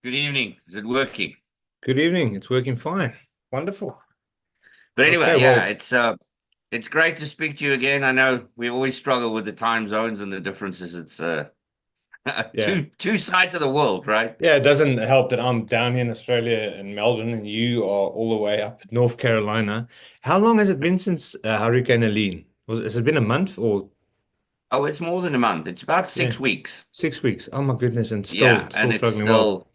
Good evening. Is it working? Good evening. It's working fine. Wonderful. But Okay, anyway, yeah, well, it's great to speak to you again. I know we always struggle with the time zones and the differences. It's yeah. two sides of the world, right? Yeah, it doesn't help that I'm down here in Australia in Melbourne and you are all the way up in North Carolina. How long has it been since Hurricane Helene? Has it been a month or Oh, it's more than a month. It's about yeah, 6 weeks. 6 weeks? Oh my goodness, and still Yeah, and still it's struggling. Well, still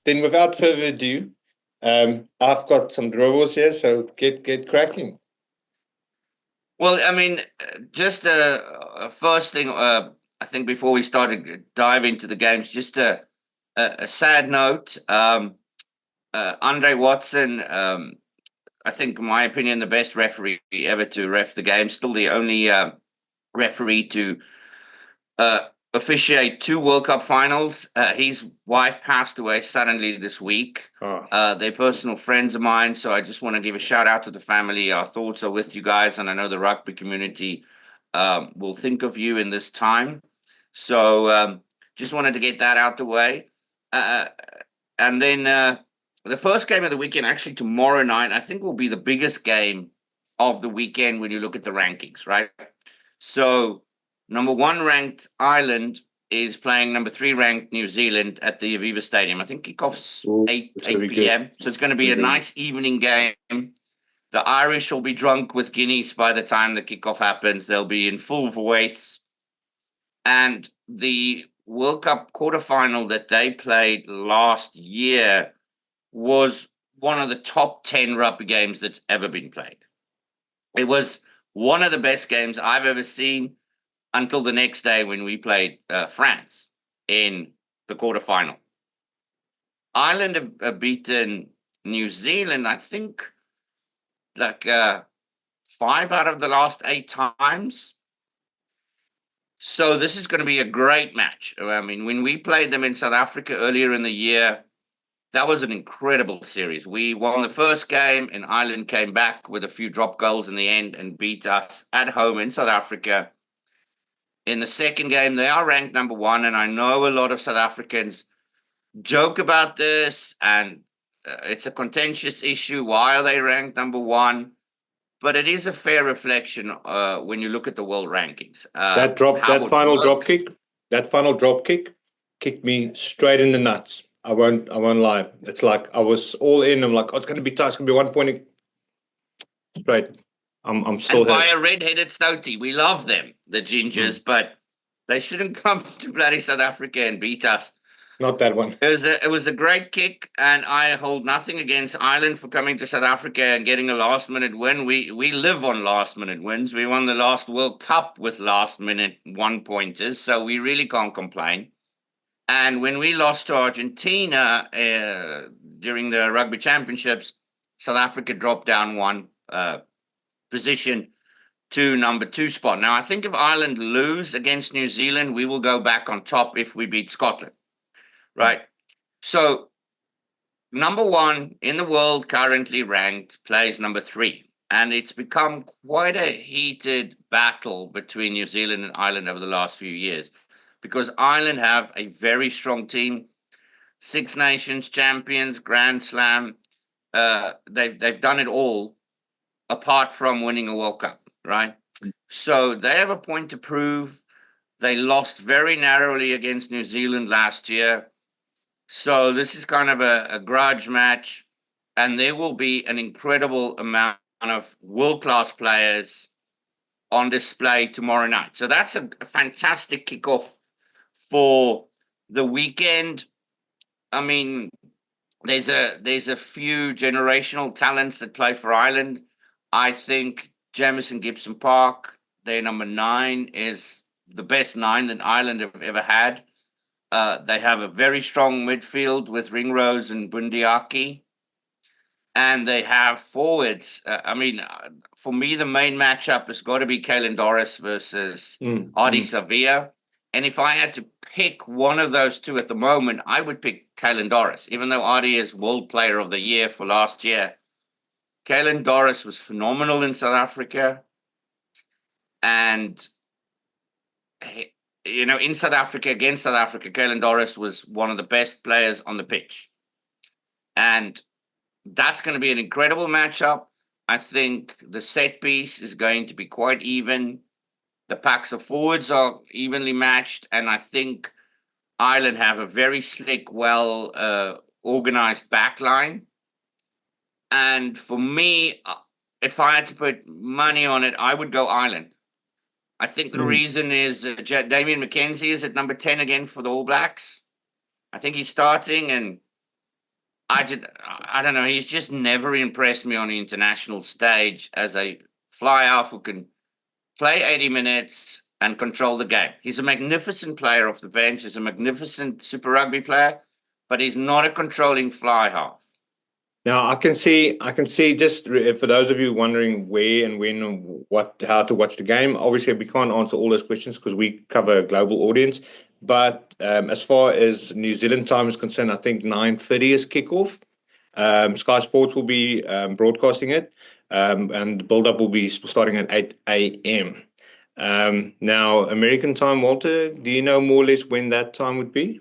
then without further ado, I've got some drawers here, so get cracking. well. I mean, just a first thing. I think before we started dive into the games, just a sad note. Andre Watson. I think, in my opinion, the best referee ever to ref the game. Still the only referee to uh, officiate two World Cup finals. His wife passed away suddenly this week. Oh, They're personal friends of mine, so I just want to give a shout out to the family. Our thoughts are with you guys, and I know the rugby community will think of you in this time. So just wanted to get that out the way. Uh, and then the first game of the weekend, actually tomorrow night, I think will be the biggest game of the weekend when you look at the rankings, right? So number one ranked Ireland is playing number three ranked New Zealand at the Aviva Stadium. I think kickoff's oh, 8 it's gonna 8 be good. p.m. So it's going to be Gonna a be really nice evening game. The Irish will be drunk with Guineas by the time the kickoff happens. They'll be in full voice. And the World Cup quarterfinal that they played last year was one of the top 10 rugby games that's ever been played. It was one of the best games I've ever seen until the next day when we played France in the quarterfinal. Ireland have beaten New Zealand, I think, like five out of the last eight times. So this is going to be a great match. I mean, when we played them in South Africa earlier in the year, that was an incredible series. We won the first game, and Ireland came back with a few drop goals in the end and beat us at home in South Africa. In the second game, they are ranked number one, and I know a lot of South Africans joke about this, and it's a contentious issue. Why are they ranked number one? But it is a fair reflection when you look at the world rankings, how that it final drop works. kick, that final drop kick kicked me straight in the nuts. I won't lie. It's like I was all in. I'm like, oh, it's gonna be tough. It's gonna be 1 point straight. I'm still And by hit. a red-headed Soti, we love them, the Mm, Gingers, but they shouldn't come to bloody South Africa and beat us. not that one. It was a great kick, and I hold nothing against Ireland for coming to South Africa and getting a last minute win. We live on last minute wins. We won the last World Cup with last minute one pointers, so we really can't complain. And when we lost to Argentina during the Rugby Championships, South Africa dropped down one position to number two spot. Now, I think if Ireland lose against New Zealand, we will go back on top if we beat Scotland, Mm. right? So number one in the world currently ranked plays number three. And it's become quite a heated battle between New Zealand and Ireland over the last few years because Ireland have a very strong team, Six Nations champions, Grand Slam. They've done it all apart from winning a World Cup, right? So they have a point to prove. They lost very narrowly against New Zealand last year. So this is kind of a grudge match, and there will be an incredible amount of world class players on display tomorrow night. So that's a fantastic kickoff for the weekend. I mean, there's a few generational talents that play for Ireland. I think Jamison Gibson Park, their number nine, is the best nine that Ireland have ever had. They have a very strong midfield with Ringrose and Bundiaki, and they have forwards. For me, the main matchup has got to be Kalen Doris versus Mm, Artie mm. Savia. And if I had to pick one of those two at the moment, I would pick Kalen Doris, even though Artie is World Player of the Year for last year. Kalen Doris was phenomenal in South Africa, and in South Africa, against South Africa, Kalen Doris was one of the best players on the pitch. And that's going to be an incredible matchup. I think the set piece is going to be quite even. The packs of forwards are evenly matched. And I think Ireland have a very slick, well organized back line. And for me, if I had to put money on it, I would go Ireland. I think the reason is Damien McKenzie is at number 10 again for the All Blacks. I think he's starting, and I don't know. He's just never impressed me on the international stage as a fly half who can play 80 minutes and control the game. He's a magnificent player off the bench. He's a magnificent Super Rugby player, but he's not a controlling fly half. Now I can see. Just for those of you wondering where and when and how to watch the game. Obviously, we can't answer all those questions because we cover a global audience. But as far as New Zealand time is concerned, I think 9:30 is kickoff. Sky Sports will be broadcasting it, and the build-up will be starting at 8 a.m. Now, American time, Walter, do you know more or less when that time would be?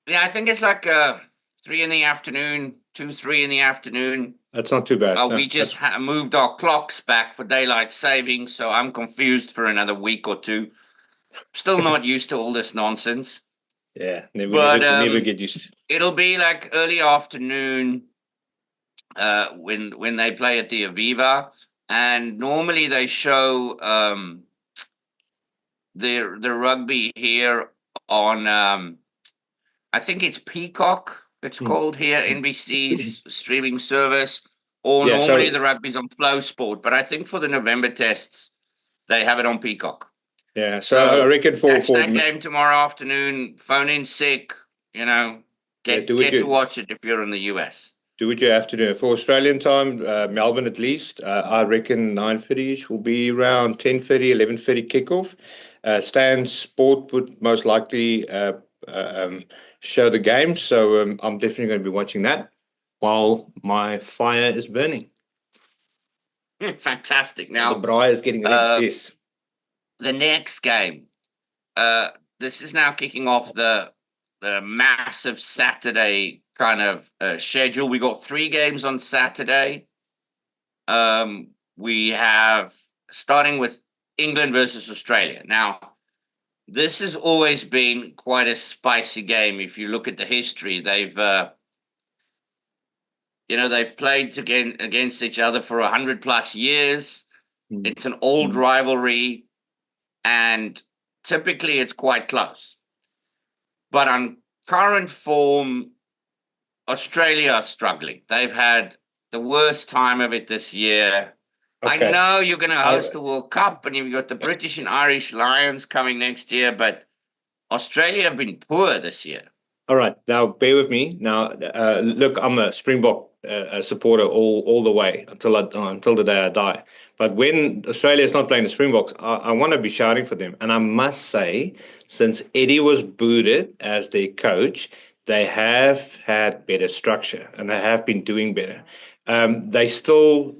Yeah, I think it's like 3 in the afternoon, 2, 3 in the afternoon. That's not too bad. No, We just moved our clocks back for daylight saving, so I'm confused for another week or two. Still not used to all this nonsense. Yeah, But never get used to. it'll be like early afternoon when they play at the Aviva, and normally they show the rugby here on I think it's Peacock. It's called here, NBC's streaming service, or Yeah, normally so the rugby's on Flow Sport. But I think for the November tests, they have it on Peacock. yeah, so I So reckon catch that game tomorrow afternoon. Phone in sick, yeah, get to watch it if you're in the US. do what you have to do. For Australian time, Melbourne at least, I reckon 9:30 will be around 10:30, 11:30 kickoff. Stan Sport would most likely show the game, so I'm definitely going to be watching that while my fire is burning. Fantastic. The Now, braai is getting ready. Yes. the next game. Uh, this is now kicking off the massive Saturday kind of schedule. We got 3 games on Saturday. We have starting with England versus Australia. Now, this has always been quite a spicy game. If you look at the history, they've played against each other for 100+ years. It's an old rivalry, and typically it's quite close. But on current form, Australia are struggling. They've had the worst time of it this year. I Okay. know you're going to host the World Cup and you've got the British and Irish Lions coming next year, but Australia have been poor this year. All right, now bear with me. Now, look, I'm a Springbok supporter all the way until the day I die. But when Australia is not playing the Springboks, I want to be shouting for them. And I must say, since Eddie was booted as their coach, they have had better structure and they have been doing better. They still,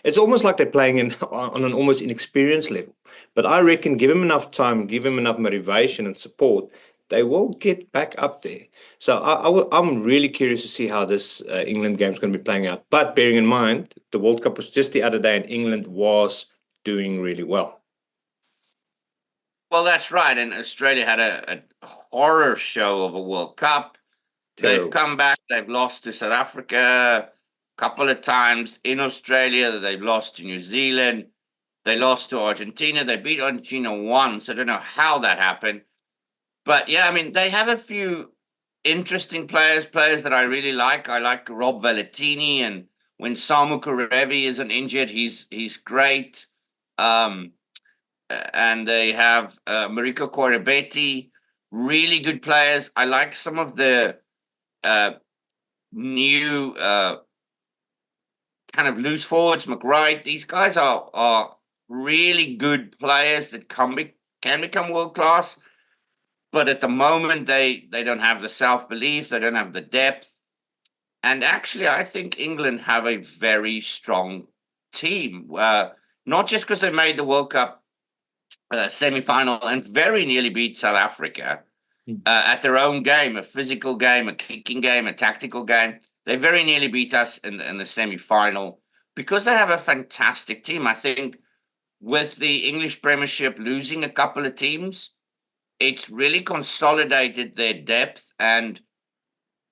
it's almost like they're playing on an almost inexperienced level. But I reckon give him enough time, give him enough motivation and support, they will get back up there. So I'm really curious to see how this England game is going to be playing out. But bearing in mind, the World Cup was just the other day and England was doing really well. Well, that's right. And Australia had a horror show of a World Cup. Terrible. They've come back. They've lost to South Africa a couple of times in Australia. They've lost to New Zealand. They lost to Argentina. They beat Argentina once. I don't know how that happened. But yeah, I mean, they have a few interesting players that I really like. I like Rob Valentini, and when Samu Karevi isn't injured, he's great. Um, and they have Mariko Corabetti, really good players. I like some of the new kind of loose forwards, McWright. These guys are really good players that can become world class. But at the moment, they don't have the self-belief. They don't have the depth. And actually, I think England have a very strong team. Not just because they made the World Cup semi-final and very nearly beat South Africa Mm. at their own game, a physical game, a kicking game, a tactical game. They very nearly beat us in the semi-final because they have a fantastic team. I think with the English Premiership losing a couple of teams, it's really consolidated their depth and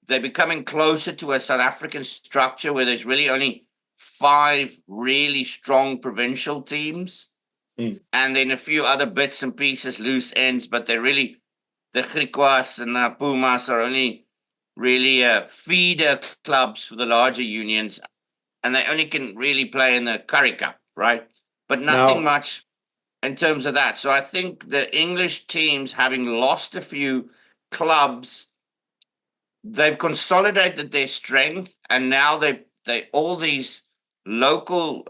they're becoming closer to a South African structure where there's really only five really strong provincial teams Mm. and then a few other bits and pieces, loose ends, but they're really the Griquas and the Pumas are only really feeder clubs for the larger unions, and they only can really play in the Currie Cup, right? But nothing Now, much in terms of that. So I think the English teams, having lost a few clubs, they've consolidated their strength, and now they all these local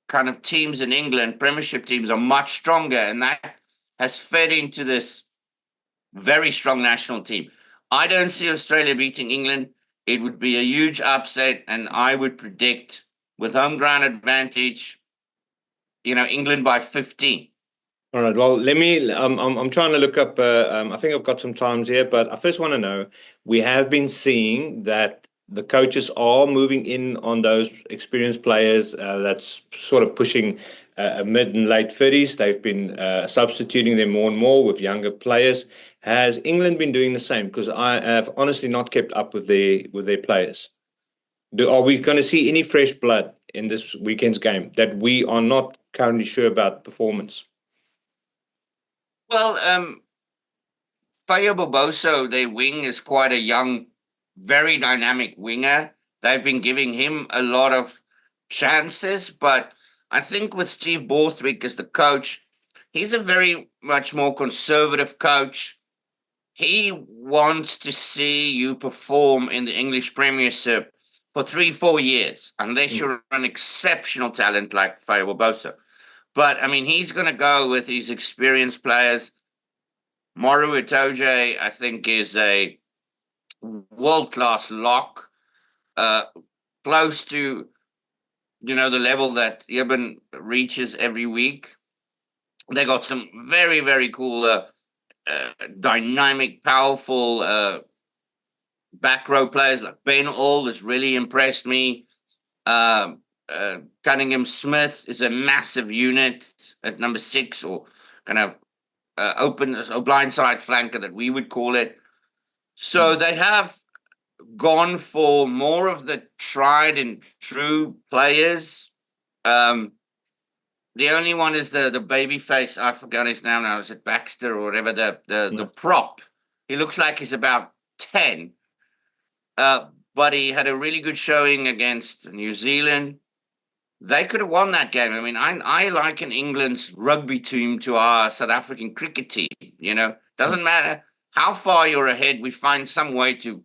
kind of teams in England, Premiership teams, are much stronger, and that has fed into this very strong national team. I don't see Australia beating England. It would be a huge upset, and I would predict with home ground advantage, England by 15. all right. Well, let me. I'm trying to look up. I think I've got some times here, but I first want to know. We have been seeing that the coaches are moving in on those experienced players. That's sort of pushing mid and late 30s. They've been substituting them more and more with younger players. Has England been doing the same? Because I have honestly not kept up with their players. Are we going to see any fresh blood in this weekend's game that we are not currently sure about performance? Well, Fayo Boboso, their wing, is quite a young, very dynamic winger. They've been giving him a lot of chances, but I think with Steve Borthwick as the coach, he's a very much more conservative coach. He wants to see you perform in the English Premiership for 3, 4 years, unless Mm. you're an exceptional talent like Fayo Boboso. But I mean, he's going to go with his experienced players. Maru Itoje, I think, is a world class lock, uh, close to the level that Ibn reaches every week. They got some very very cool, dynamic, powerful back row players like Ben All has really impressed me. Cunningham Smith is a massive unit at number 6, or kind of open or blindside flanker that we would call it. So Mm. they have gone for more of the tried and true players. Um, the only one is the baby face. I forgot his name now. Is it Baxter or whatever? The No. prop. He looks like he's about 10. But he had a really good showing against New Zealand. They could have won that game. I mean, I liken England's rugby team to our South African cricket team. Doesn't matter how far you're ahead, we find some way to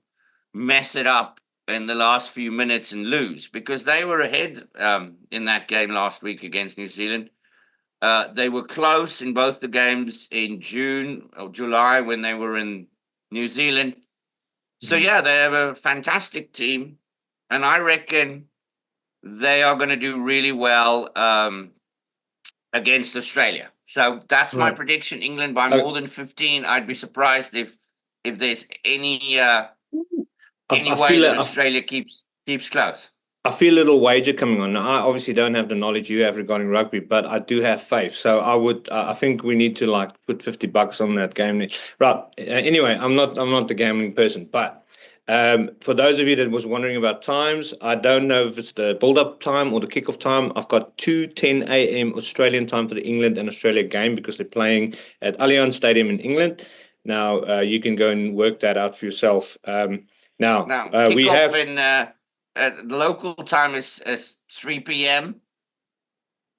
mess it up in the last few minutes and lose because they were ahead in that game last week against New Zealand. They were close in both the games in June or July when they were in New Zealand. So, Mhm. yeah, they have a fantastic team. And I reckon they are going to do really well against Australia. So that's my Right. prediction. England by Uh, more than 15. I'd be surprised if there's any I way feel that I, Australia keeps close. I feel a little wager coming on. Now, I obviously don't have the knowledge you have regarding rugby, but I do have faith. So I would, I think we need to like put $50 on that game. Right. Anyway, I'm not the gambling person, but for those of you that was wondering about times, I don't know if it's the build-up time or the kickoff time. I've got 2:10 a.m. Australian time for the England and Australia game because they're playing at Allianz Stadium in England. Now, you can go and work that out for yourself. Now, Now, we kickoff have. in the local time is 3 p.m.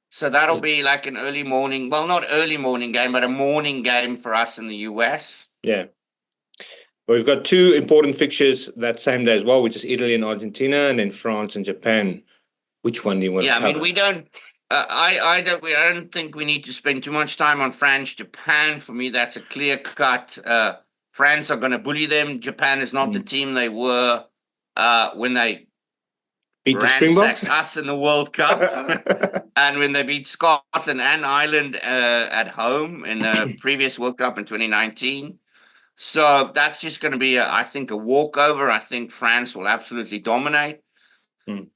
So that'll be like an early morning, well, not early morning game, but a morning game for us in the US. Yeah. Well, we've got two important fixtures that same day as well, which is Italy and Argentina, and then France and Japan. Which one do you want to Yeah, I mean, cover? we don't. I don't think we need to spend too much time on France, Japan. For me, that's a clear cut. France are going to bully them. Japan is not the Mm. team they were when they Beat the Springboks? ransacked us in the World Cup. And when they beat Scotland and Ireland at home in the previous World Cup in 2019. So that's just going to be, I think, a walkover. I think France will absolutely dominate.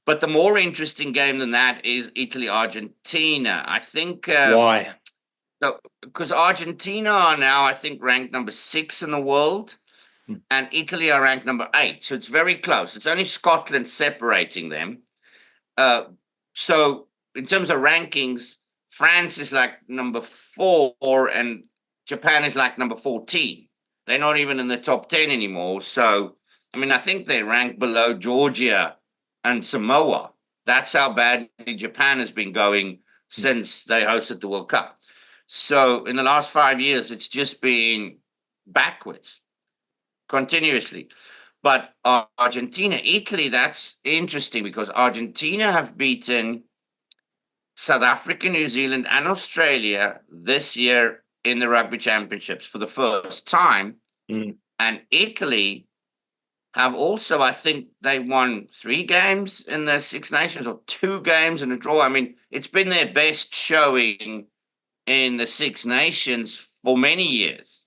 But the more interesting game than that is Italy-Argentina. I think Why? because Argentina are now, I think, ranked number 6 in the world, and Italy are ranked number 8. So it's very close. It's only Scotland separating them. So in terms of rankings, France is like number 4, and Japan is like number 14. They're not even in the top 10 anymore. So, I mean, I think they rank below Georgia and Samoa. That's how badly Japan has been going since they hosted the World Cup. So in the last 5 years, it's just been backwards continuously. But Argentina, Italy, that's interesting because Argentina have beaten South Africa, New Zealand, and Australia this year in the Rugby Championships for the first time. And Italy have also, I think they won 3 games in the Six Nations or 2 games in a draw. I mean, it's been their best showing in the Six Nations for many years.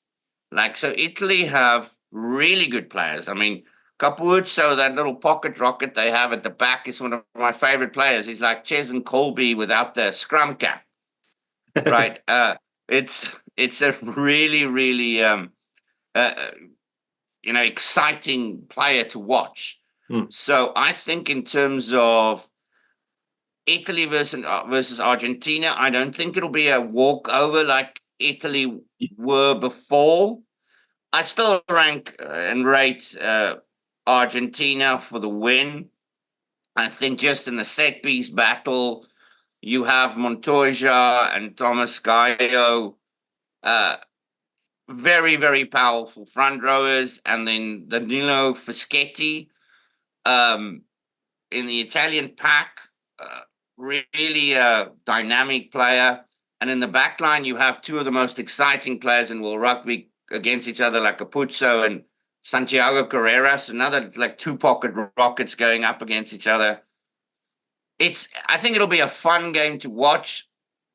Like, so Italy have really good players. I mean, Capuzzo, that little pocket rocket they have at the back, is one of my favorite players. He's like Cheslin Colby without the scrum cap, right? It's a really, really exciting player to watch. So I think in terms of Italy versus Argentina, I don't think it'll be a walkover like Italy were before. I still rank and rate Argentina for the win. I think just in the set piece battle, you have Montoya and Thomas Gallo, very, very powerful front rowers, and then Danilo Fischetti in the Italian pack, really a dynamic player. And in the back line, you have 2 of the most exciting players in world rugby against each other, like Capuzzo and Santiago Carreras, another like 2 pocket rockets going up against each other. I think it'll be a fun game to watch.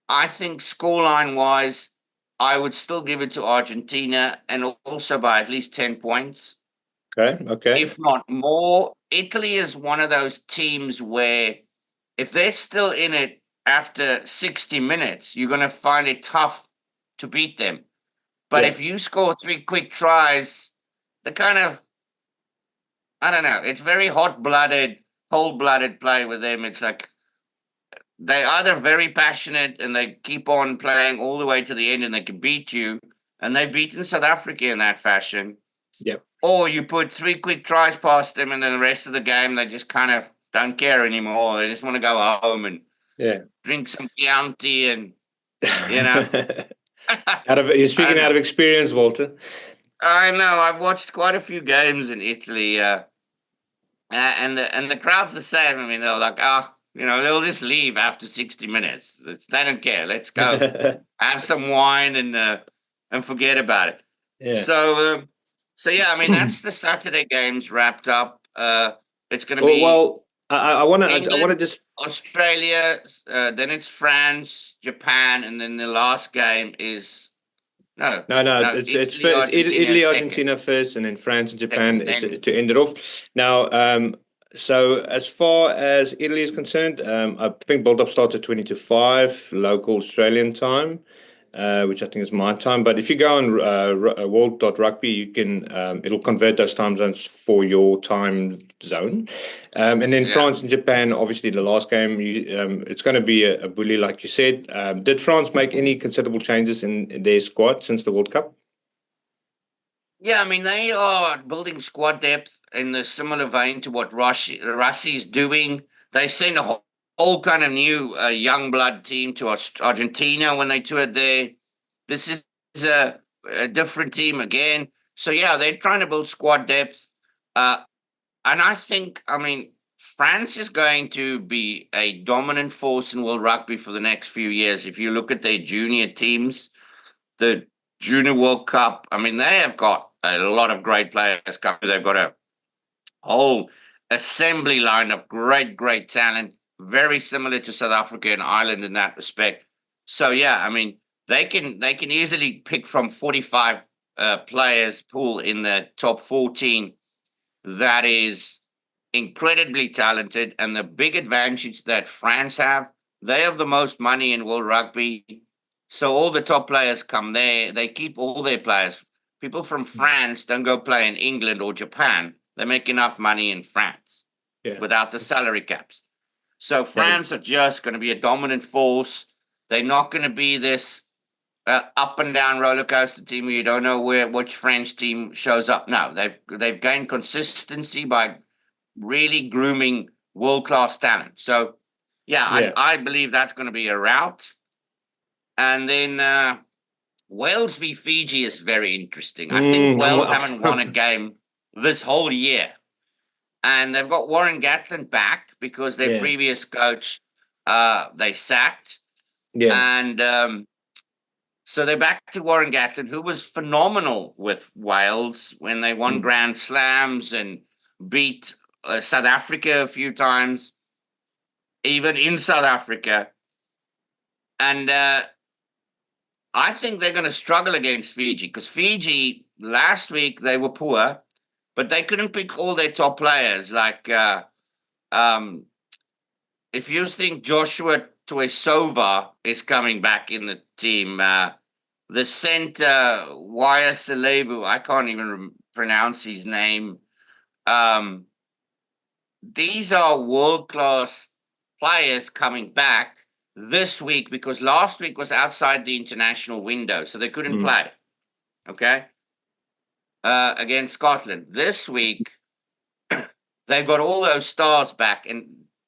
I think scoreline wise, I would still give it to Argentina, and also by at least 10 points. Okay. If not more. Italy is one of those teams where if they're still in it after 60 minutes, you're going to find it tough to beat them. But if you score 3 quick tries, the kind of, I don't know, it's very hot-blooded, cold-blooded play with them. It's like they're either very passionate and they keep on playing all the way to the end and they can beat you. And they've beaten South Africa in that fashion. Or you put 3 quick tries past them and then the rest of the game, they just kind of don't care anymore. They just want to go home and drink some Chianti and, You're speaking out of experience, Walter. I know. I've watched quite a few games in Italy, and the crowd's the same. I mean, they're like, they'll just leave after 60 minutes. They don't care. Let's go have some wine and forget about it. Yeah. So yeah, I mean, that's the Saturday games wrapped up. It's going to be I want to just Australia, then it's France, Japan, and then the last game is no. It's Italy, Argentina first, and then France and Japan to end it off. Now, so as far as Italy is concerned, I think build-up starts at 20 to 5 local Australian time, which I think is my time. But if you go on world.rugby, you can it'll convert those time zones for your time zone. And then France and Japan, obviously the last game, it's going to be a bully, like you said. Did France make any considerable changes in their squad since the World Cup? Yeah, I mean, they are building squad depth in the similar vein to what Rassi is doing. They sent a whole kind of new young blood team to Argentina when they toured there. This is a different team again. So, yeah, they're trying to build squad depth. And I think, I mean, France is going to be a dominant force in world rugby for the next few years. If you look at their junior teams, the Junior World Cup, I mean, they have got a lot of great players coming. They've got a whole assembly line of great talent, very similar to South Africa and Ireland in that respect. So yeah, I mean they can easily pick from 45 players pool in the top 14 that is incredibly talented. And the big advantage that France have, they have the most money in world rugby. So all the top players come there. They keep all their players. People from France don't go play in England or Japan. They make enough money in France Yeah. without the It's salary caps. So yeah. France are just going to be a dominant force. They're not going to be this up and down roller coaster team where you don't know which French team shows up. No, they've gained consistency by really grooming world class talent. So yeah, Yeah. I believe that's going to be a route. And then Wales v Fiji is very interesting. I think Wales haven't won a game this whole year, and they've got Warren Gatland back because their Yeah. previous coach they sacked, Yeah. and so they're back to Warren Gatland, who was phenomenal with Wales when they won Mm. Grand Slams and beat South Africa a few times, even in South Africa. And I think they're going to struggle against Fiji because Fiji last week they were poor, but they couldn't pick all their top players. Like um, if you think Joshua Tuisova is coming back in the team, the center Waya Salevu, I can't even pronounce his name. Um, these are world class players coming back this week because last week was outside the international window, so they couldn't Mm. play. Okay, against Scotland this week, they've got all those stars back, and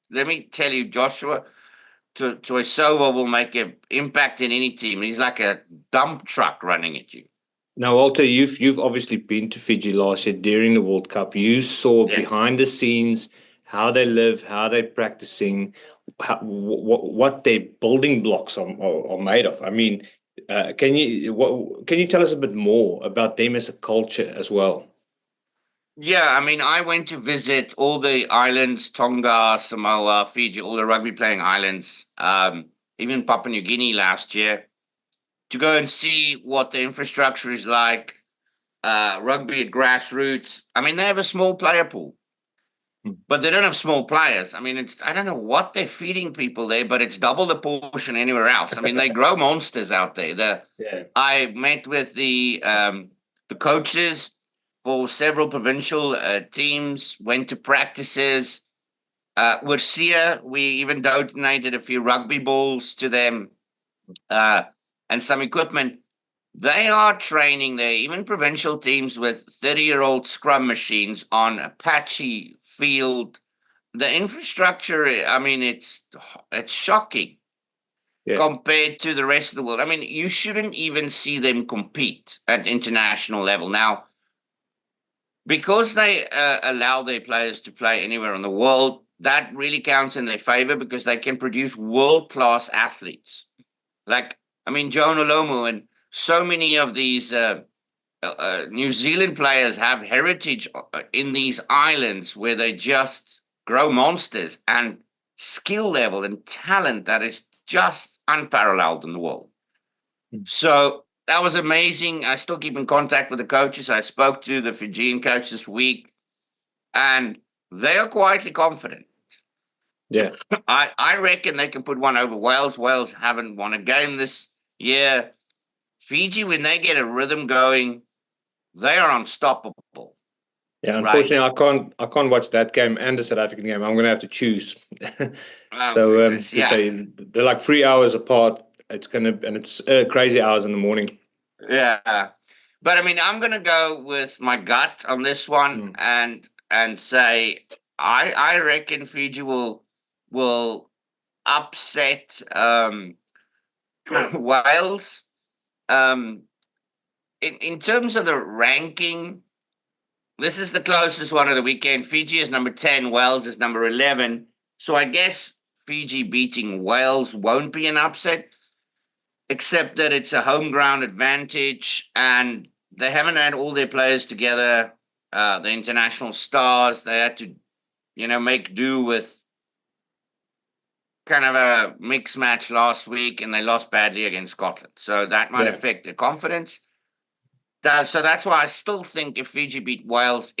let me tell you, Joshua Tuisova will make an impact in any team. He's like a dump truck running at you. Now, Walter, you've obviously been to Fiji last year during the World Cup. You saw Yes. behind the scenes how they live, how they're practicing, what their building blocks are made of. I mean, can you tell us a bit more about them as a culture as well? Yeah, I mean, I went to visit all the islands, Tonga, Samoa, Fiji, all the rugby playing islands, even Papua New Guinea last year, to go and see what the infrastructure is like, rugby at grassroots. I mean, they have a small player pool, Hmm. but they don't have small players. I mean, I don't know what they're feeding people there, but it's double the portion anywhere else. I mean, they grow monsters out there. Yeah. I met with the coaches for several provincial teams, went to practices. Oorsee, we even donated a few rugby balls to them uh, and some equipment. They are training there, even provincial teams with 30-year-old scrum machines on a patchy field. The infrastructure, I mean, it's shocking Yeah. compared to the rest of the world. I mean, you shouldn't even see them compete at international level. Now, because they allow their players to play anywhere in the world, that really counts in their favor because they can produce world class athletes. Like, I mean, Joan Olomu and so many of these New Zealand players have heritage in these islands where they just grow monsters and skill level and talent that is just unparalleled in the world. So that was amazing. I still keep in contact with the coaches. I spoke to the Fijian coach this week, and they are quietly confident. Yeah. I reckon they can put one over Wales. Wales haven't won a game this year. Fiji, when they get a rhythm going, they are unstoppable. Yeah, Right. unfortunately, I can't watch that game and the South African game. I'm gonna have to choose. Oh So goodness, because yeah, they're like 3 hours apart. It's crazy hours in the morning. yeah. But I mean, I'm gonna go with my gut on this one Mm. and say I reckon Fiji will upset Wales. Um, in terms of the ranking, this is the closest one of the weekend. Fiji is number 10, Wales is number 11. So I guess Fiji beating Wales won't be an upset, except that it's a home ground advantage and they haven't had all their players together, the international stars. They had to, make do with kind of a mixed match last week, and they lost badly against Scotland. So that might Yeah. affect their confidence. So that's why I still think if Fiji beat Wales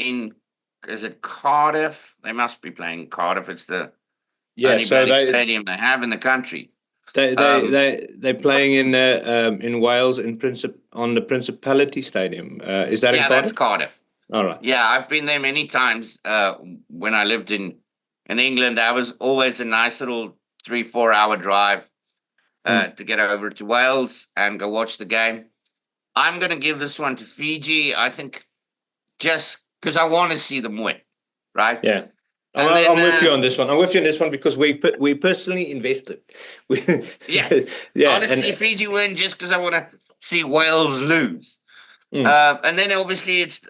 is it Cardiff? They must be playing Cardiff. It's the Yeah. only So bloody stadium they have in the country. Um, they're playing in Wales on the Principality Stadium. Is that in yeah, that's Cardiff? Cardiff. All right. Yeah, I've been there many times. When I lived in England, that was always a nice little 3-4 hour drive Mm. to get over to Wales and go watch the game. I'm going to give this one to Fiji. I think just because I want to see them win, right? Yeah. And then, I'm with you on this one. I'm with you on this one because we personally invested. We, yes, I yeah, want to see and Fiji win just because I want to see Wales lose. mm. And then obviously it's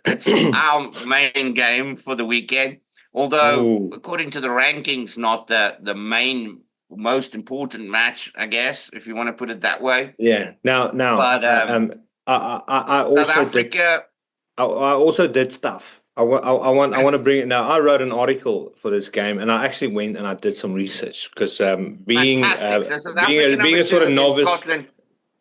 our main game for the weekend. Although Ooh, according to the rankings, not the main most important match, I guess, if you want to put it that way. yeah. Now, But I South also did. Africa, I also did stuff. I want to bring it now. I wrote an article for this game, and I actually went and I did some research because fantastic. So South Africa being number a sort two of against novice, Scotland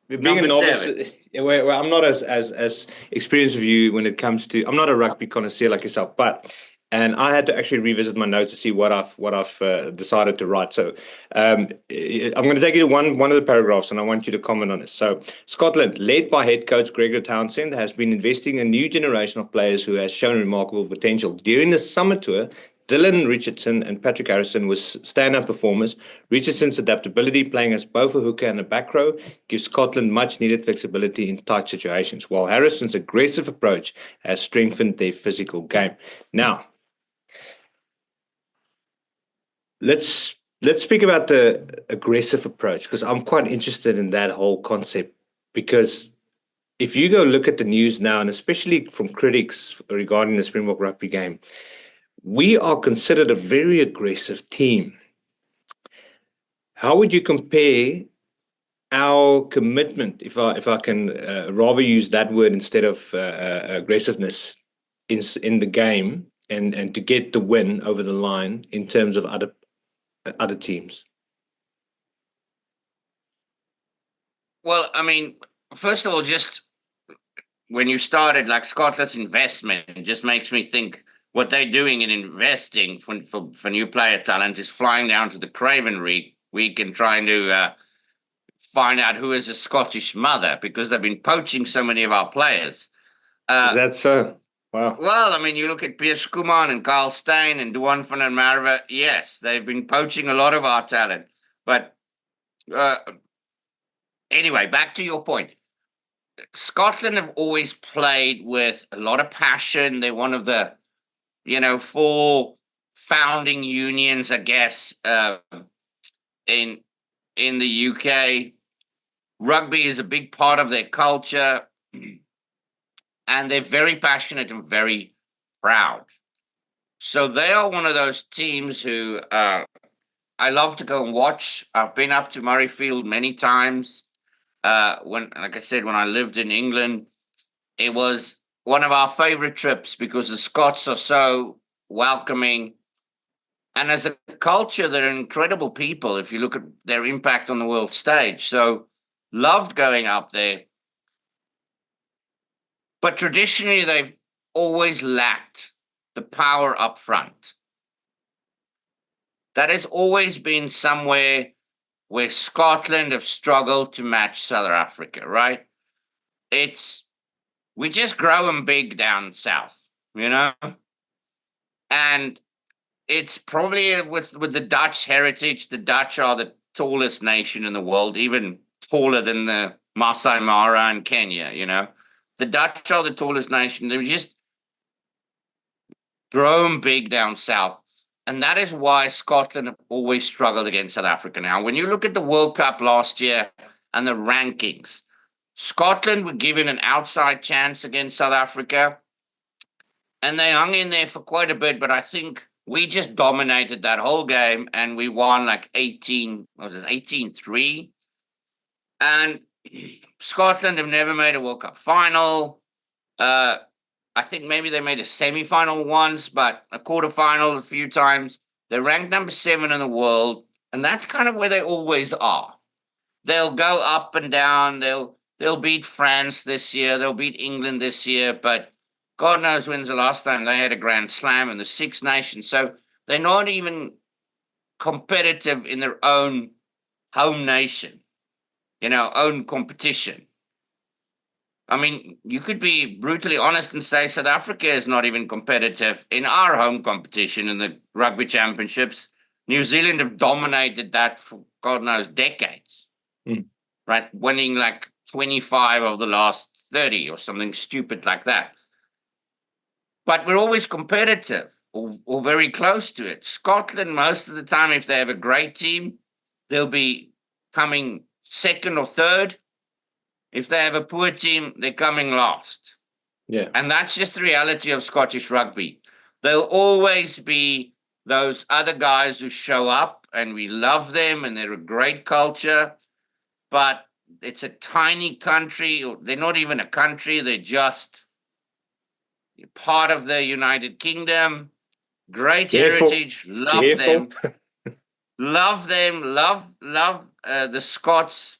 being a number novice, seven. where I'm not as experienced with you when it comes to. I'm not a rugby connoisseur like yourself, but and I had to actually revisit my notes to see what I've decided to write. So I'm going to take you to one of the paragraphs, and I want you to comment on this. So Scotland, led by head coach Gregor Townsend, has been investing in a new generation of players who has shown remarkable potential. During the summer tour, Dylan Richardson and Patrick Harrison were stand-up performers. Richardson's adaptability, playing as both a hooker and a back row, gives Scotland much-needed flexibility in tight situations, while Harrison's aggressive approach has strengthened their physical game. Now, let's speak about the aggressive approach because I'm quite interested in that whole concept because if you go look at the news now, and especially from critics regarding the Springbok rugby game, we are considered a very aggressive team. How would you compare our commitment, if I can rather use that word instead of aggressiveness in the game, and to get the win over the line in terms of other teams? Well, I mean, first of all, just when you started, like Scotland's investment, it just makes me think what they're doing in investing for new player talent is flying down to the Craven week and trying to find out who is a Scottish mother because they've been poaching so many of our players. Is Uh, that so? Wow. well, I mean, you look at Piers Kuman and Carl Steyn and Duan van der Merwe. Yes, they've been poaching a lot of our talent. But uh, anyway, back to your point. Scotland have always played with a lot of passion. They're one of the, four founding unions, I guess, in in the UK. Rugby is a big part of their culture, and they're very passionate and very proud. So they are one of those teams who I love to go and watch. I've been up to Murrayfield many times. Like I said, when I lived in England, it was one of our favorite trips because the Scots are so welcoming. And as a culture, they're incredible people if you look at their impact on the world stage. So loved going up there. But traditionally, they've always lacked the power up front. That has always been somewhere where Scotland have struggled to match South Africa, right? It's we just grow them big down south, you know? And it's probably with the Dutch heritage. The Dutch are the tallest nation in the world, even taller than the Masai Mara in Kenya. The Dutch are the tallest nation. They just grown big down south, and that is why Scotland have always struggled against South Africa. Now, when you look at the World Cup last year and the rankings, Scotland were given an outside chance against South Africa, and they hung in there for quite a bit, but I think we just dominated that whole game and we won like 18, what was it, 18-3. And Scotland have never made a World Cup final. Uh, I think maybe they made a semi-final once, but a quarterfinal a few times. They're ranked number 7 in the world, and that's kind of where they always are. They'll go up and down. They'll beat France this year. They'll beat England this year, but God knows when's the last time they had a Grand Slam in the Six Nations. So they're not even competitive in their own home nation, own competition. I mean, you could be brutally honest and say South Africa is not even competitive in our home competition in the rugby championships. New Zealand have dominated that for God knows decades, right? Winning like 25 of the last 30 or something stupid like that. But we're always competitive or very close to it. Scotland, most of the time, if they have a great team, they'll be coming second or third. If they have a poor team, they're coming last. Yeah. And that's just the reality of Scottish rugby. There'll always be those other guys who show up and we love them and they're a great culture, but it's a tiny country. They're not even a country. They're just part of the United Kingdom. Great heritage. Love them. Love them. Love the Scots.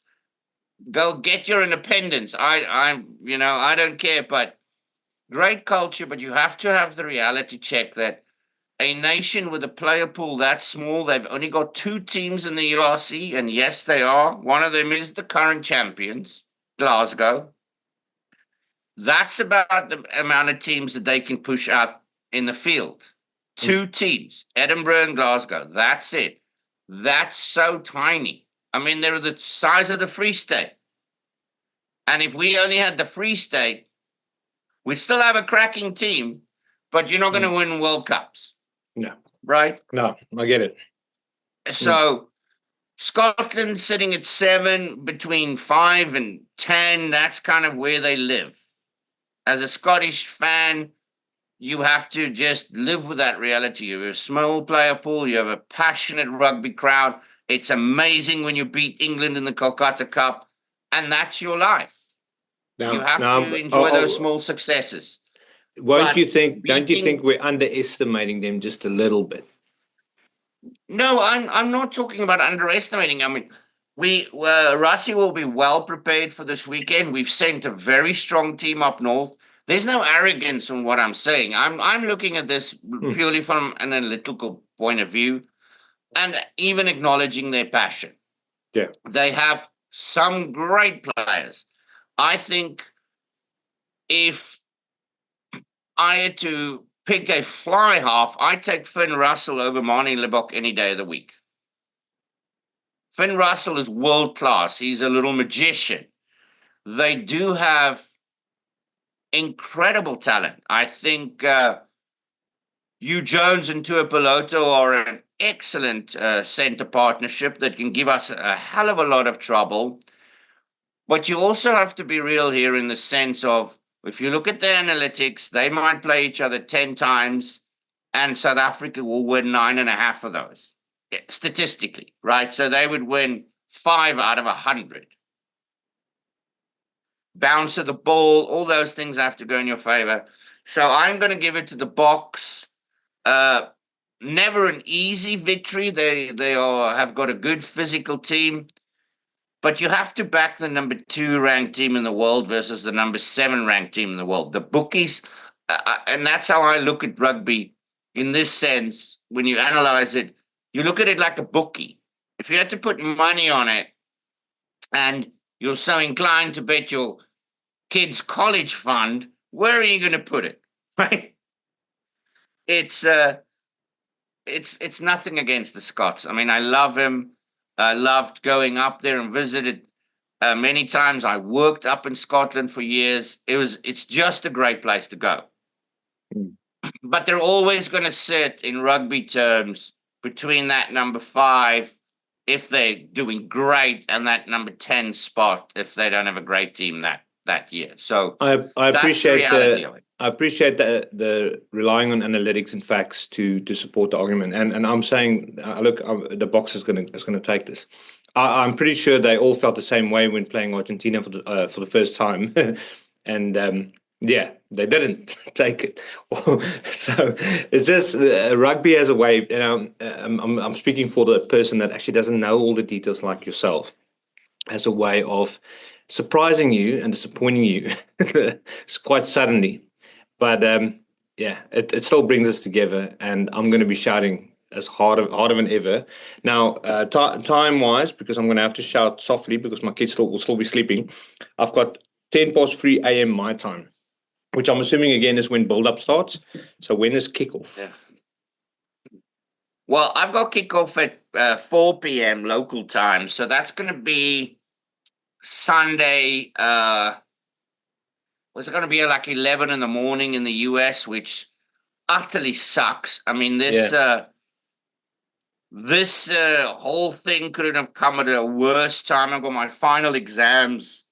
Go get your independence. I don't care, but great culture, but you have to have the reality check that a nation with a player pool that small, they've only got 2 teams in the URC, and yes, they are. One of them is the current champions, Glasgow. That's about the amount of teams that they can push out in the field. 2 teams, Edinburgh and Glasgow. That's it. That's so tiny. I mean, they're the size of the Free State. And if we only had the Free State, we still have a cracking team, but you're not going to win World Cups. No. Right? No, I get it. So Scotland sitting at 7, between 5 and 10, that's kind of where they live. As a Scottish fan, you have to just live with that reality. You have a small player pool, you have a passionate rugby crowd. It's amazing when you beat England in the Kolkata Cup, and that's your life. You have to enjoy those small successes. Don't you think we're underestimating them just a little bit? No, I'm not talking about underestimating. I mean, Rassie will be well prepared for this weekend. We've sent a very strong team up north. There's no arrogance in what I'm saying. I'm looking at this purely from an analytical point of view, and even acknowledging their passion. Yeah, they have some great players. I think if I had to pick a fly half, I'd take Finn Russell over Marnie Libbok any day of the week. Finn Russell is world class. He's a little magician. They do have incredible talent. I think Hugh Jones and Tuipulotu are an excellent center partnership that can give us a hell of a lot of trouble. But you also have to be real here in the sense of, if you look at the analytics, they might play each other 10 times and South Africa will win 9.5 of those, statistically, right? So they would win 5 out of 100. Bounce of the ball, all those things have to go in your favor. So I'm going to give it to the Boks. Never an easy victory. They have got a good physical team. But you have to back the number 2 ranked team in the world versus the number 7 ranked team in the world. The bookies, and that's how I look at rugby in this sense. When you analyze it, you look at it like a bookie. If you had to put money on it and you're so inclined to bet your kid's college fund, where are you going to put it? Right? It's nothing against the Scots. I mean, I love him. I loved going up there and visited many times. I worked up in Scotland for years. It's just a great place to go. But they're always going to sit in rugby terms between that number 5 if they're doing great and that number 10 spot if they don't have a great team that year. So I appreciate the reality of it. I appreciate the relying on analytics and facts to support the argument, and I'm saying, look, the Boks is going to take this. I'm pretty sure they all felt the same way when playing Argentina for the first time, and yeah, they didn't take it. So it's just rugby as a way. I'm speaking for the person that actually doesn't know all the details like yourself, as a way of surprising you and disappointing you. It's quite suddenly, but yeah, it still brings us together, and I'm going to be shouting as harder than ever. Now, time wise, because I'm going to have to shout softly because my kids will still be sleeping. I've got 10 past 3 a.m. my time, which I'm assuming again is when build up starts. So when is kickoff? Yeah. Well, I've got kickoff at 4 p.m. local time, so that's going to be Sunday. Was it going to be like 11 in the morning in the US, which utterly sucks. I mean, Yeah. this whole thing couldn't have come at a worse time. I've got my final exams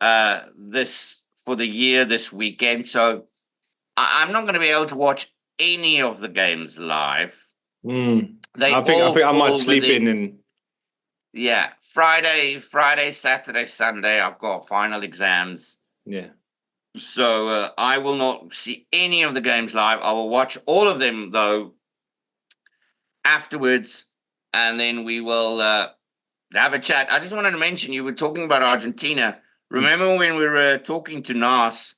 this for the year this weekend, so I'm not going to be able to watch any of the games live. Mm. They I all think I might fall sleep in within, and yeah, Friday, Saturday, Sunday. I've got final exams. yeah. So I will not see any of the games live. I will watch all of them though afterwards, and then we will have a chat. I just wanted to mention you were talking about Argentina. Mm. Remember when we were talking to Nas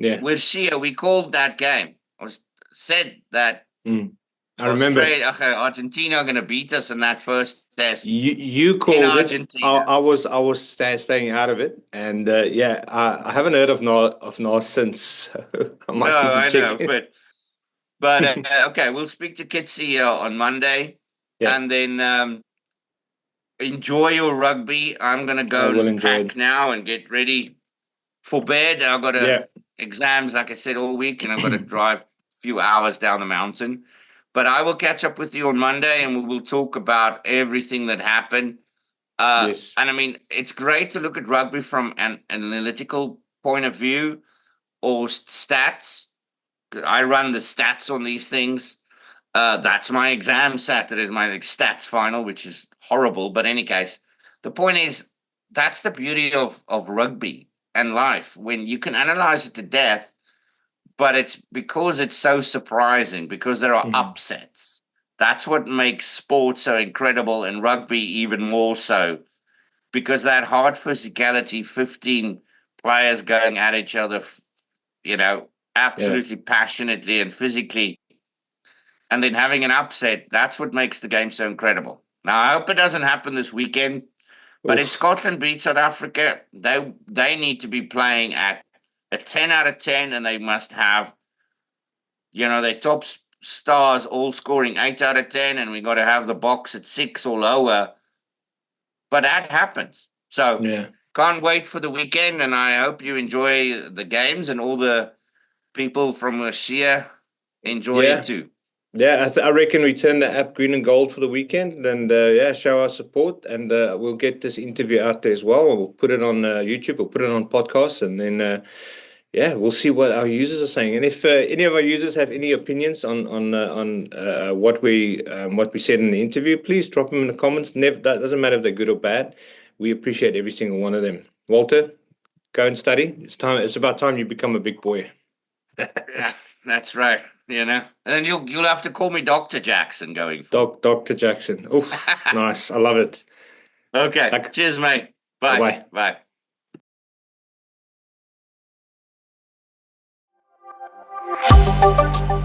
Yeah. with Shia? We called that game. I was said that Mm. I remember. Australia, Argentina are going to beat us in that first test You in called it. Argentina. I was staying out of it, and yeah, I haven't heard of Nas since. So I No, might need to I check know, in. but okay, we'll speak to Kitsi on Monday, Yeah, and then enjoy your rugby. I'm gonna I go will and enjoy pack it. now and get ready for bed. I've got Yeah, exams, like I said, all week, and I've got to drive a few hours down the mountain. But I will catch up with you on Monday, and we will talk about everything that happened. yes, And I mean, it's great to look at rugby from an analytical point of view or stats. I run the stats on these things. That's my exam Saturday is my stats final, which is horrible. But in any case, the point is that's the beauty of rugby and life when you can analyze it to death, but it's because it's so surprising because there are Mhm. upsets. That's what makes sport so incredible and rugby even more so because that hard physicality, 15 players going at each other, you know, Yeah. absolutely passionately and physically and then having an upset, that's what makes the game so incredible. Now, I hope it doesn't happen this weekend, but if Oof. Scotland beats South Africa, they need to be playing at a 10 out of 10, and they must have, their top stars all scoring 8 out of 10, and we got to have the box at 6 or lower. But that happens. So Yeah. can't wait for the weekend, and I hope you enjoy the games and all the people from Oorsee enjoy it Yeah. too. Yeah, I reckon we turn the app green and gold for the weekend, and yeah, show our support, and we'll get this interview out there as well. We'll put it on YouTube, we'll put it on podcasts, and then yeah, we'll see what our users are saying. And if any of our users have any opinions on what we said in the interview, please drop them in the comments. Never, that doesn't matter if they're good or bad. We appreciate every single one of them. Walter, go and study. It's time. It's about time you become a big boy. Yeah, that's right. And then you'll have to call me Dr. Jackson going forward. Dr. Jackson. Oof, nice. I love it. Okay. Like, Cheers, mate. bye Bye. bye. Bye.